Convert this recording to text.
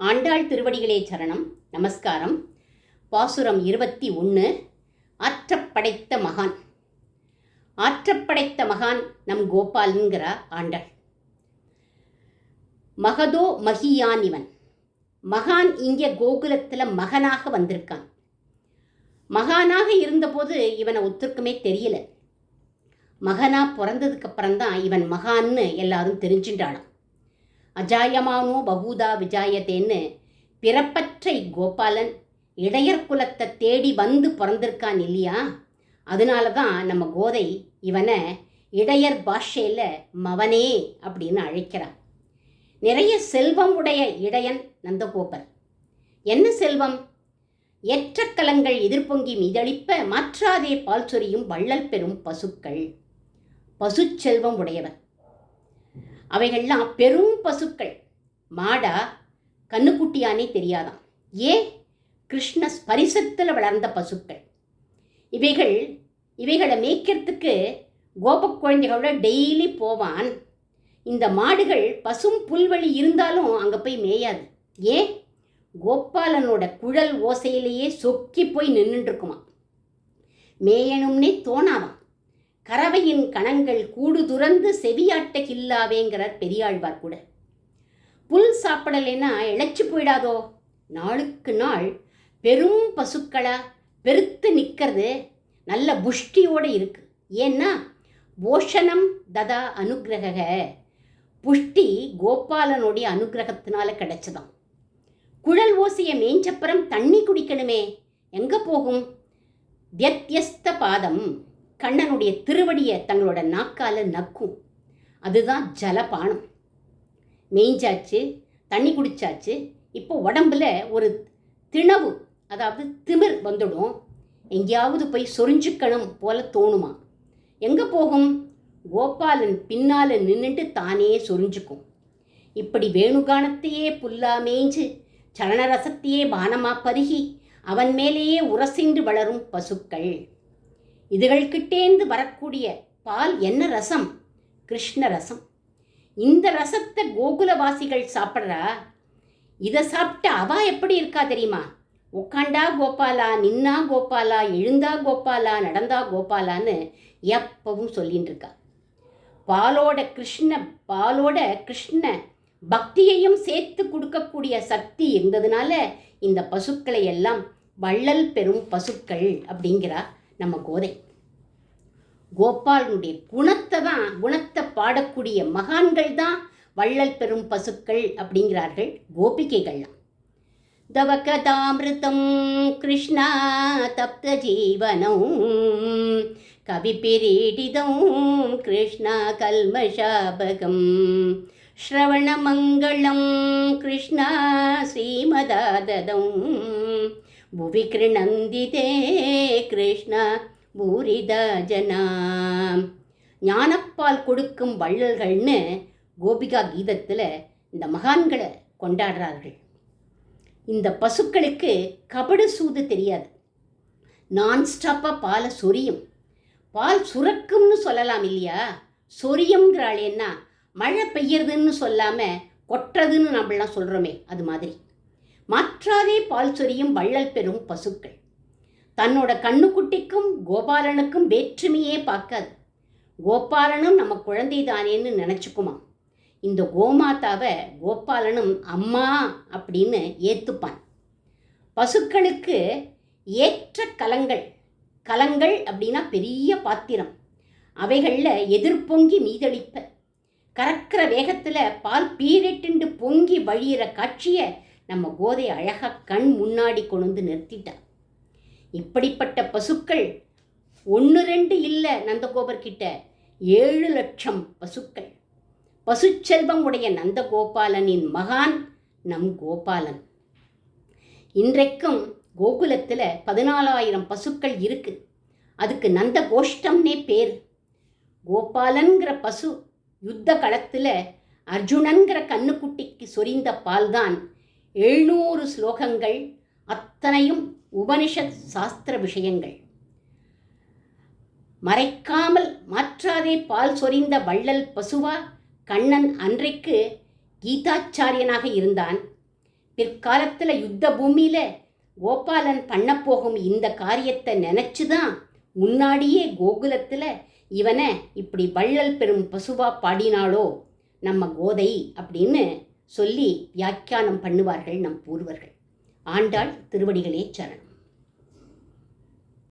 ஆண்டாள் திருவடிகளே சரணம். நமஸ்காரம். பாசுரம் 21. ஆற்றப்படைத்த மகான். ஆற்றப்படைத்த மகான் நம் கோபாலன்கிறார் ஆண்டாள். மகதோ மகியான் இவன். மகான் இங்கே கோகுலத்தில் மகனாக வந்திருக்கான். மகானாக இருந்தபோது இவனை ஒத்துருக்குமே தெரியல. மகனா பிறந்ததுக்கப்புறம்தான் இவன் மகான்னு எல்லாரும் தெரிஞ்சுட்டாளாம். அஜாயமானோ பகூதா விஜாயத்தேன்னு பிறப்பற்ற கோபாலன் இடையர் குலத்தை தேடி வந்து பிறந்திருக்கான் இல்லையா? அதனால தான் நம்ம கோதை இவனை இடையர் பாஷையில் மவனே அப்படின்னு அழைக்கிறான். நிறைய செல்வம் உடைய இடையன் நந்தகோபர். என்ன செல்வம்? ஏற்ற கலங்கள் எதிர்பொங்கி மீதளிப்ப மாற்றாதே பால் சொரியும் வள்ளல் பெறும் பசுக்கள். பசுச்செல்வம் உடையவர். அவைகள்லாம் பெரும் பசுக்கள். மாடா கண்ணுக்குட்டியானே தெரியாதான். ஏன்? கிருஷ்ண ஸ்பரிசத்தில் வளர்ந்த பசுக்கள் இவைகளை மேய்க்கிறதுக்கு கோப குழந்தைகளோட டெய்லி போவான். இந்த மாடுகள் பசும் புல்வெளி இருந்தாலும் அங்கே போய் மேயாது. ஏன்? கோபாலனோட குழல் ஓசையிலேயே சொக்கி போய் நின்றுட்டுருக்குமா. மேயணும்னே தோணாவான். கறவையின் கணங்கள் கூடு துறந்து செவியாட்ட கில்லாவேங்கிறார் பெரியாழ்வார் கூட. புல் சாப்பிடலைன்னா இழைச்சி போயிடாதோ? நாளுக்கு நாள் பெரும் பசுக்களா பெருத்து நிற்கிறது. நல்ல புஷ்டியோடு இருக்கு. ஏன்னா போஷணம் ததா அனுகிரக. புஷ்டி கோபாலனுடைய அனுகிரகத்தினால கிடைச்சதாம். குழல் ஓசையை மேஞ்சப்புறம் தண்ணி குடிக்கணுமே, எங்கே போகும்? வியத்தியஸ்த பாதம். கண்ணனுடைய திருவடியை தங்களோட நாக்கால நக்கும். அதுதான் ஜலபானம். மேய்ஞ்சாச்சு, தண்ணி குடிச்சாச்சு. இப்போ உடம்புல ஒரு திணவு, அதாவது திமிர் வந்துடும். எங்கேயாவது போய் சொரிஞ்சுக்கணும் போல தோணுமா. எங்கே போகும்? கோபாலன் பின்னால் நின்றுட்டு தானே சொரிஞ்சுக்கும். இப்படி வேணுகானத்தையே புல்லா மேய்ஞ்சு சரணரசத்தையே பானமா பருகி அவன் மேலேயே உரசின்று வளரும் பசுக்கள். இதுகள்கிட்டேந்து வரக்கூடிய பால் என்ன ரசம்? கிருஷ்ண ரசம். இந்த ரசத்தை கோகுலவாசிகள் சாப்பிட்றா. இதை சாப்பிட்ட அவா எப்படி இருக்கா தெரியுமா? உக்காண்டா கோபாலா, நின்னா கோபாலா, எழுந்தா கோபாலா, நடந்தா கோபாலான்னு எப்பவும் சொல்லின்னு இருக்கா. பாலோட கிருஷ்ண பக்தியையும் சேர்த்து கொடுக்கக்கூடிய சக்தி இருந்ததுனால இந்த பசுக்களை எல்லாம் வள்ளல் பெறும் பசுக்கள் அப்படிங்கிறா நம்ம கோதை. கோபாலனுடைய குணத்தை பாடக்கூடிய மகான்கள் தான் வள்ளல் பெறும் பசுக்கள் அப்படிங்கிறார்கள் கோபிகைகள்லாம். தவகதாமிருதம் கிருஷ்ணா தப்த ஜீவனம் கவி பிரீடிதம் கிருஷ்ணா கல்மஷாபகம் ஸ்ரவணமங்களம் கிருஷ்ணா ஸ்ரீமதாததம் புவி கிருணந்திதே கிருஷ்ணா பூரிதா ஜனா. ஞானப்பால் கொடுக்கும் வள்ளல்கள்னு கோபிகா கீதத்தில் இந்த மகான்களை கொண்டாடுறார்கள். இந்த பசுக்களுக்கு கபடு சூது தெரியாது. நான்ஸ்டாப்பாக பாலை சொரியும். பால் சுரக்கும்னு சொல்லலாம் இல்லையா? சொரியும்ங்கிறாளேன்னா மழை பெய்யறதுன்னு சொல்லாமல் கொட்டுறதுன்னு நம்மளாம் சொல்கிறோமே, அது மாதிரி. மாற்றாதே பால் சொரியும் வள்ளல் பெறும் பசுக்கள். தன்னோட கண்ணுக்குட்டிக்கும் கோபாலனுக்கும் வேற்றுமையே பார்க்காது. கோபாலனும் நம்ம குழந்தை தானேன்னு நினச்சிக்குமா. இந்த கோமாதாவை கோபாலனும் அம்மா அப்படின்னு ஏற்றுப்பான். பசுக்களுக்கு ஏற்ற கலங்கள் அப்படின்னா பெரிய பாத்திரம். அவைகளில் எதிர்பொங்கி மீதளிப்ப கறக்கிற வேகத்தில் பால் பீரிட்டு பொங்கி வழியிற காட்சியை நம்ம கோதை அழகாக கண் முன்னாடி கொண்டு நிறுத்திட்டா. இப்படிப்பட்ட பசுக்கள் 1-2 இல்லை, நந்தகோபர்கிட்ட 7 லட்சம் பசுக்கள். பசுச்செல்வம் உடைய நந்தகோபாலனின் மகான் நம் கோபாலன். இன்றைக்கும் கோகுலத்தில் 14,000 பசுக்கள் இருக்கு. அதுக்கு நந்த கோஷ்டம்னே பேர். கோபாலன்கிற பசு யுத்த களத்தில் அர்ஜுனன்கிற கண்ணுக்குட்டிக்கு சொரிந்த பால்தான் 700 ஸ்லோகங்கள். அத்தனையும் உபனிஷத் சாஸ்திர விஷயங்கள். மறைக்காமல் மாற்றாதே பால் சொரிந்த வள்ளல் பசுவா கண்ணன் அன்றைக்கு கீதாச்சாரியனாக இருந்தான். பிற்காலத்தில் யுத்த பூமியில் கோபாலன் பண்ண போகும் இந்த காரியத்தை நினச்சி தான் முன்னாடியே கோகுலத்தில் இவனை இப்படி வள்ளல் பெரும் பசுவா பாடினாளோ நம்ம கோதை அப்படின்னு சொல்லி வியாக்கியானம் பண்ணுவார்கள் நம் பூர்வர்கள். ஆண்டாள் திருவடிகளே சரணம்.